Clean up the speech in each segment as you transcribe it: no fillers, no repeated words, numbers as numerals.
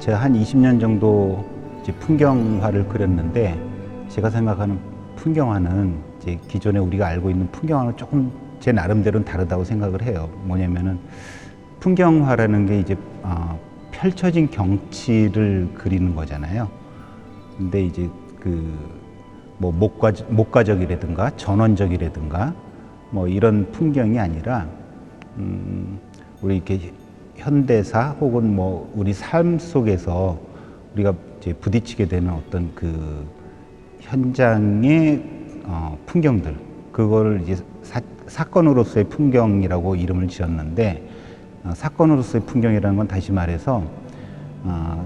제가 한 20년 정도 이제 풍경화를 그렸는데, 제가 생각하는 풍경화는 이제 기존에 우리가 알고 있는 풍경화는 조금 제 나름대로는 다르다고 생각을 해요. 뭐냐면은 풍경화라는 게 이제 펼쳐진 경치를 그리는 거잖아요. 근데 이제 뭐 목가적이라든가 전원적이라든가 뭐 이런 풍경이 아니라 우리 이렇게 현대사 혹은 뭐 우리 삶 속에서 우리가 이제 부딪히게 되는 어떤 그 현장의 풍경들, 그거를 이제 사건으로서의 풍경이라고 이름을 지었는데, 사건으로서의 풍경이라는 건 다시 말해서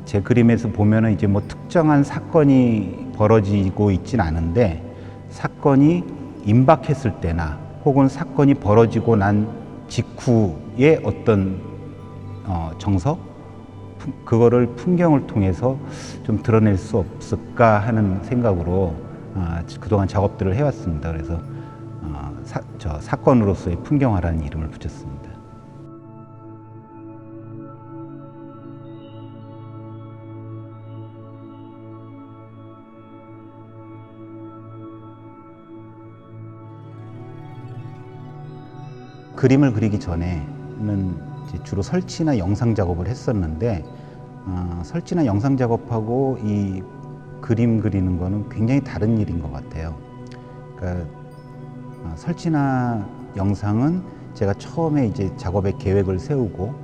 제 그림에서 보면은 이제 뭐 특정한 사건이 벌어지고 있진 않은데, 사건이 임박했을 때나 혹은 사건이 벌어지고 난 직후의 어떤 정서, 그거를 풍경을 통해서 좀 드러낼 수 없을까 하는 생각으로 그동안 작업들을 해왔습니다. 그래서 사건으로서의 풍경화라는 이름을 붙였습니다. 그림을 그리기 전에는 이제 주로 설치나 영상 작업을 했었는데, 설치나 영상 작업하고 이 그림 그리는 거는 굉장히 다른 일인 것 같아요. 그러니까 설치나 영상은 제가 처음에 이제 작업의 계획을 세우고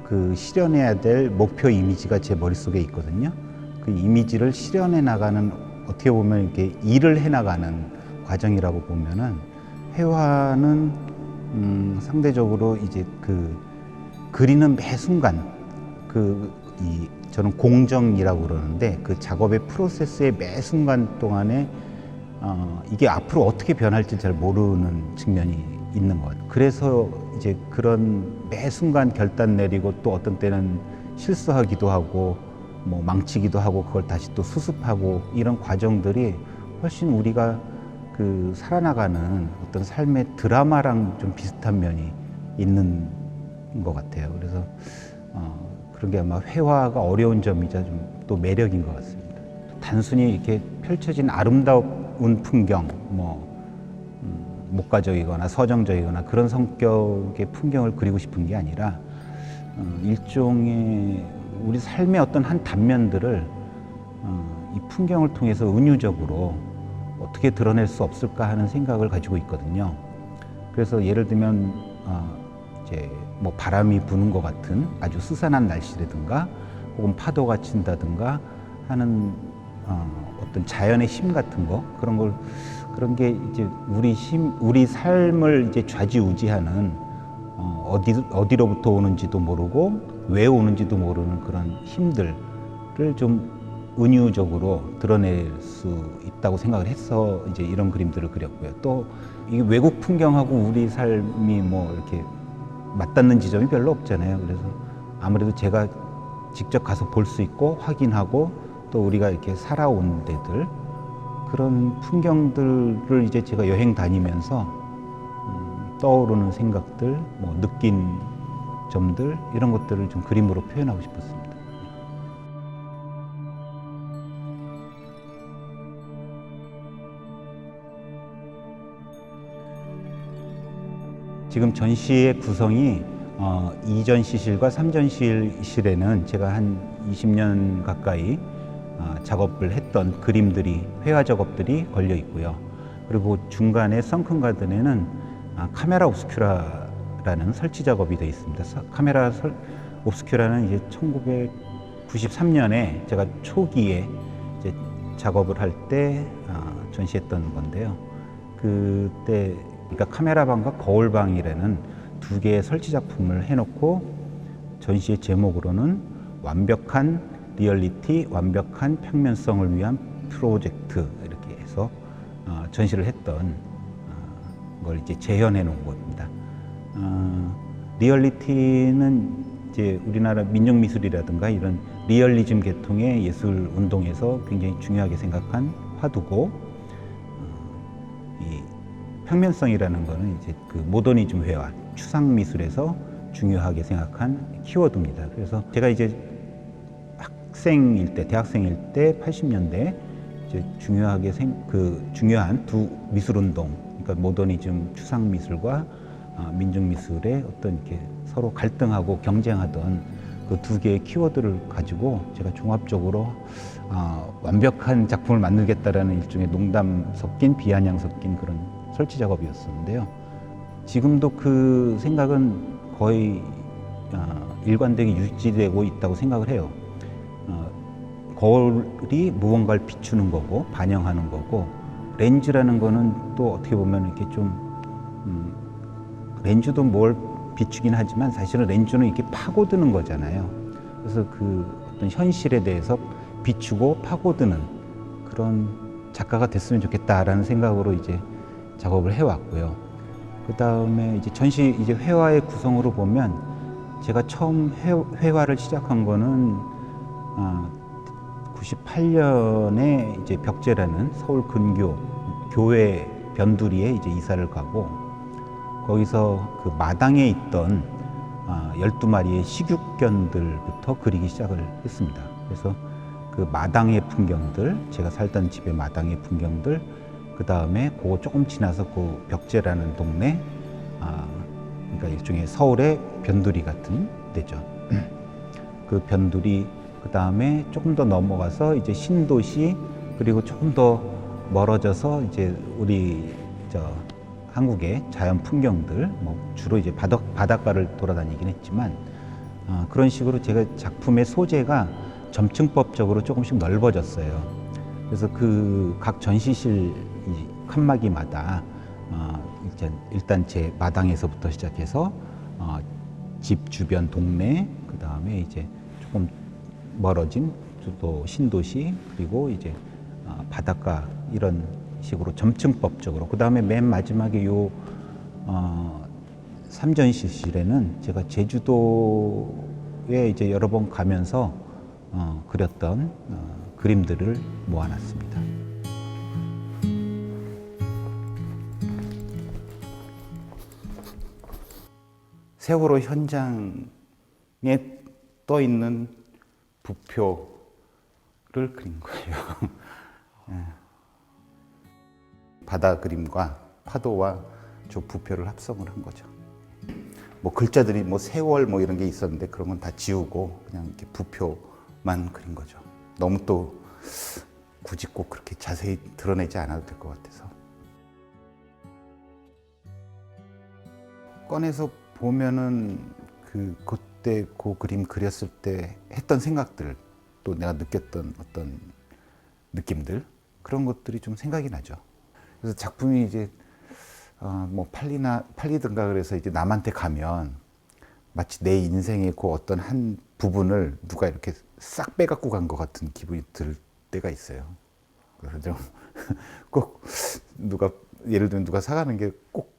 그 실현해야 될 목표 이미지가 제 머릿속에 있거든요. 그 이미지를 실현해 나가는, 어떻게 보면 이렇게 일을 해 나가는 과정이라고 보면은, 회화는 상대적으로 이제 그리는 매 순간 저는 공정이라고 그러는데, 그 작업의 프로세스의 매 순간 동안에 이게 앞으로 어떻게 변할지 잘 모르는 측면이 있는 것 같아요. 그래서 이제 그런 매 순간 결단 내리고, 또 어떤 때는 실수하기도 하고 뭐 망치기도 하고 그걸 다시 또 수습하고, 이런 과정들이 훨씬 우리가 살아나가는 어떤 삶의 드라마랑 좀 비슷한 면이 있는 것 같아요. 그래서 그런 게 아마 회화가 어려운 점이자 좀 또 매력인 것 같습니다. 단순히 이렇게 펼쳐진 아름다운 풍경, 뭐 목가적이거나 서정적이거나 그런 성격의 풍경을 그리고 싶은 게 아니라, 일종의 우리 삶의 어떤 한 단면들을 이 풍경을 통해서 은유적으로 어떻게 드러낼 수 없을까 하는 생각을 가지고 있거든요. 그래서 예를 들면 이제 뭐 바람이 부는 것 같은 아주 스산한 날씨라든가, 혹은 파도가 친다든가 하는 어떤 자연의 힘 같은 거, 그런 게 이제 우리 삶을 이제 좌지우지하는, 어디로부터 오는지도 모르고 왜 오는지도 모르는 그런 힘들을 좀 은유적으로 드러낼 수 있다고 생각을 해서 이제 이런 그림들을 그렸고요. 또 이 외국 풍경하고 우리 삶이 뭐 이렇게 맞닿는 지점이 별로 없잖아요. 그래서 아무래도 제가 직접 가서 볼 수 있고 확인하고, 또 우리가 이렇게 살아온 데들, 그런 풍경들을 이제 제가 여행 다니면서 떠오르는 생각들, 뭐 느낀 점들, 이런 것들을 좀 그림으로 표현하고 싶었습니다. 지금 전시의 구성이 2전시실과 3전시실에는 제가 한 20년 가까이 작업을 했던 그림들이, 회화 작업들이 걸려 있고요. 그리고 중간에 선큰 가든에는 카메라 옵스큐라라는 설치 작업이 되어 있습니다. 카메라 옵스큐라는 이제 1993년에 제가 초기에 이제 작업을 할 때 전시했던 건데요. 그때 그러니까 카메라방과 거울방이라는 두 개의 설치 작품을 해놓고, 전시의 제목으로는 완벽한 리얼리티, 완벽한 평면성을 위한 프로젝트, 이렇게 해서 전시를 했던 걸 이제 재현해 놓은 겁니다. 리얼리티는 이제 우리나라 민족미술이라든가 이런 리얼리즘 계통의 예술 운동에서 굉장히 중요하게 생각한 화두고, 이 평면성이라는 거는 이제 모더니즘 회화, 추상 미술에서 중요하게 생각한 키워드입니다. 그래서 제가 이제 학생일 때, 대학생일 때 80년대 이제 중요한 두 미술운동, 그러니까 모더니즘 추상 미술과 민중 미술의 어떤 이렇게 서로 갈등하고 경쟁하던 그 두 개의 키워드를 가지고 제가 종합적으로 완벽한 작품을 만들겠다라는 일종의 농담 섞인 비아냥 섞인 그런 설치 작업이었었는데요. 지금도 그 생각은 거의 일관되게 유지되고 있다고 생각을 해요. 거울이 무언가를 비추는 거고 반영하는 거고, 렌즈라는 거는 또 어떻게 보면 이렇게 좀 렌즈도 뭘 비추긴 하지만 사실은 렌즈는 이렇게 파고드는 거잖아요. 그래서 그 어떤 현실에 대해서 비추고 파고드는 그런 작가가 됐으면 좋겠다라는 생각으로 이제 작업을 해왔고요. 그 다음에 이제 이제 회화의 구성으로 보면 제가 처음 회화를 시작한 거는 98년에 이제 벽제라는 서울 근교 교회 변두리에 이제 이사를 가고, 거기서 그 마당에 있던 12마리의 식육견들부터 그리기 시작을 했습니다. 그래서 그 마당의 풍경들, 제가 살던 집의 마당의 풍경들, 그 다음에 그거 조금 지나서 그 벽제라는 동네, 그러니까 일종의 서울의 변두리 같은 데죠. 그 변두리, 그 다음에 조금 더 넘어가서 이제 신도시, 그리고 조금 더 멀어져서 이제 우리 한국의 자연 풍경들, 뭐 주로 이제 바닷가를 돌아다니긴 했지만, 그런 식으로 제가 작품의 소재가 점층법적으로 조금씩 넓어졌어요. 그래서 그 각 전시실 칸막이마다 일단 제 마당에서부터 시작해서 집 주변 동네, 그 다음에 이제 조금 멀어진 또 신도시, 그리고 이제 바닷가, 이런 식으로 점층법적으로. 그 다음에 맨 마지막에 요 삼전시실에는 제가 제주도에 이제 여러 번 가면서 그렸던 그림들을 모아놨습니다. 세월호 현장에 떠 있는 부표를 그린 거예요. 바다 그림과 파도와 저 부표를 합성을 한 거죠. 뭐 글자들이 뭐 세월 뭐 이런 게 있었는데 그런 건 다 지우고 그냥 이렇게 부표만 그린 거죠. 너무 또 굳이 꼭 그렇게 자세히 드러내지 않아도 될 것 같아서. 꺼내서 보면은 그때 그 그림 그렸을 때 했던 생각들, 또 내가 느꼈던 어떤 느낌들, 그런 것들이 좀 생각이 나죠. 그래서 작품이 이제 뭐 팔리든가 그래서 이제 남한테 가면 마치 내 인생의 그 어떤 한 부분을 누가 이렇게 싹 빼갖고 간 것 같은 기분이 들 때가 있어요. 그래서 꼭 예를 들면 누가 사가는 게 꼭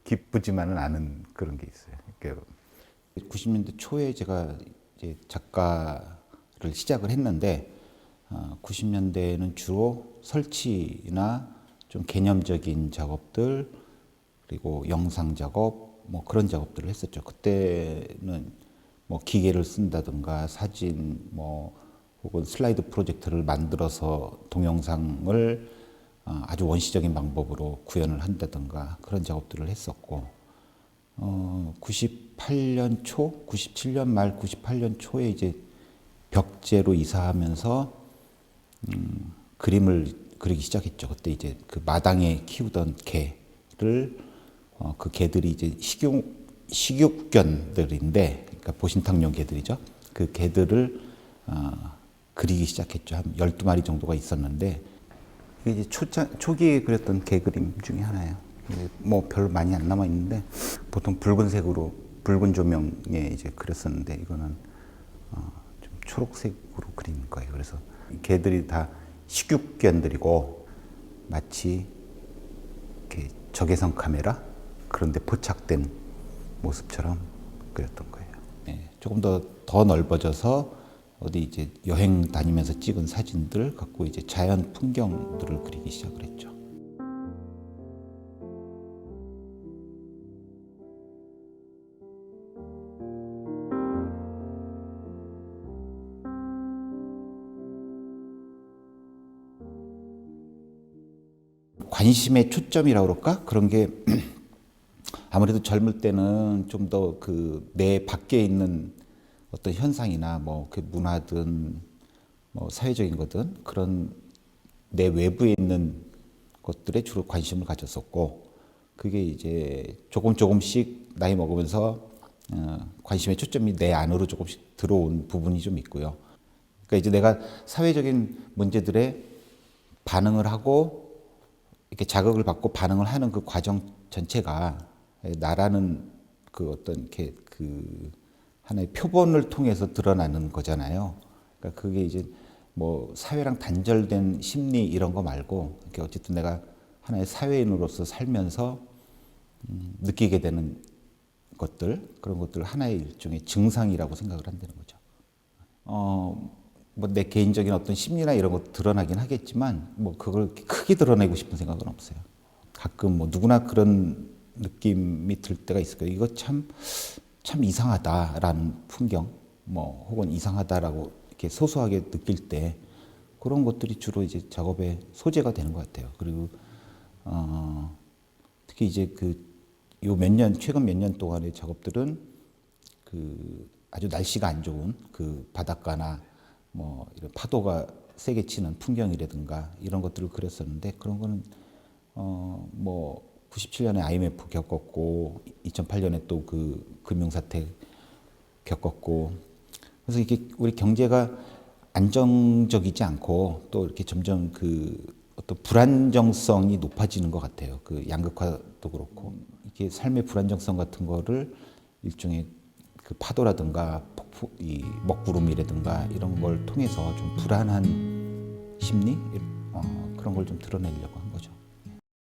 기쁘지만은 않은 그런 게 있어요. 그러니까 90년대 초에 제가 이제 작가를 시작을 했는데, 90년대에는 주로 설치나 좀 개념적인 작업들, 그리고 영상 작업, 뭐 그런 작업들을 했었죠. 그때는 뭐 기계를 쓴다든가 사진, 뭐 혹은 슬라이드 프로젝터를 만들어서 동영상을 아주 원시적인 방법으로 구현을 한다든가 그런 작업들을 했었고, 98년 초, 97년 말 98년 초에 이제 벽제로 이사하면서 그림을 그리기 시작했죠. 그때 이제 그 마당에 키우던 개를 그 개들이 이제 식육견들인데, 그러니까 보신탕용 개들이죠. 그 개들을 그리기 시작했죠. 한 12마리 정도가 있었는데, 이게 이제 초기에 그렸던 개 그림 중에 하나예요. 뭐 별로 많이 안 남아 있는데, 보통 붉은색으로 붉은 조명에 이제 그렸었는데, 이거는 좀 초록색으로 그린 거예요. 그래서 개들이 다 식육견들이고 마치 이렇게 적외선 카메라 그런데 포착된 모습처럼 그렸던 거예요. 네, 조금 더 넓어져서 어디 이제 여행 다니면서 찍은 사진들 갖고 이제 자연 풍경들을 그리기 시작을 했죠. 관심의 초점이라고 그럴까? 그런 게 아무래도 젊을 때는 좀 더 그 내 밖에 있는 어떤 현상이나 뭐 그 문화든 뭐 사회적인 거든 그런 내 외부에 있는 것들에 주로 관심을 가졌었고, 그게 이제 조금씩 나이 먹으면서 관심의 초점이 내 안으로 조금씩 들어온 부분이 좀 있고요. 그러니까 이제 내가 사회적인 문제들에 반응을 하고 이렇게 자극을 받고 반응을 하는 그 과정 전체가 나라는 그 어떤 이렇게 그 하나의 표본을 통해서 드러나는 거잖아요. 그러니까 그게 이제 뭐 사회랑 단절된 심리 이런 거 말고, 이렇게 어쨌든 내가 하나의 사회인으로서 살면서 느끼게 되는 것들, 그런 것들 하나의 일종의 증상이라고 생각을 한다는 거죠. 뭐 내 개인적인 어떤 심리나 이런 것 드러나긴 하겠지만, 뭐 그걸 크게 드러내고 싶은 생각은 없어요. 가끔 뭐 누구나 그런 느낌이 들 때가 있을 거예요. 이거 참 이상하다라는 풍경, 뭐 혹은 이상하다라고 이렇게 소소하게 느낄 때 그런 것들이 주로 이제 작업의 소재가 되는 것 같아요. 그리고 특히 이제 최근 몇 년 동안의 작업들은 그 아주 날씨가 안 좋은 그 바닷가나 뭐 이런 파도가 세게 치는 풍경이라든가 이런 것들을 그렸었는데, 그런 거는 뭐 97년에 IMF 겪었고 2008년에 또 그 금융사태 겪었고, 그래서 이게 우리 경제가 안정적이지 않고 또 이렇게 점점 그 어떤 불안정성이 높아지는 것 같아요. 그 양극화도 그렇고 이게 삶의 불안정성 같은 거를 일종의 그 파도라든가 이 먹구름이라든가 이런 걸 통해서 좀 불안한 심리 그런 걸 좀 드러내려고 합니다.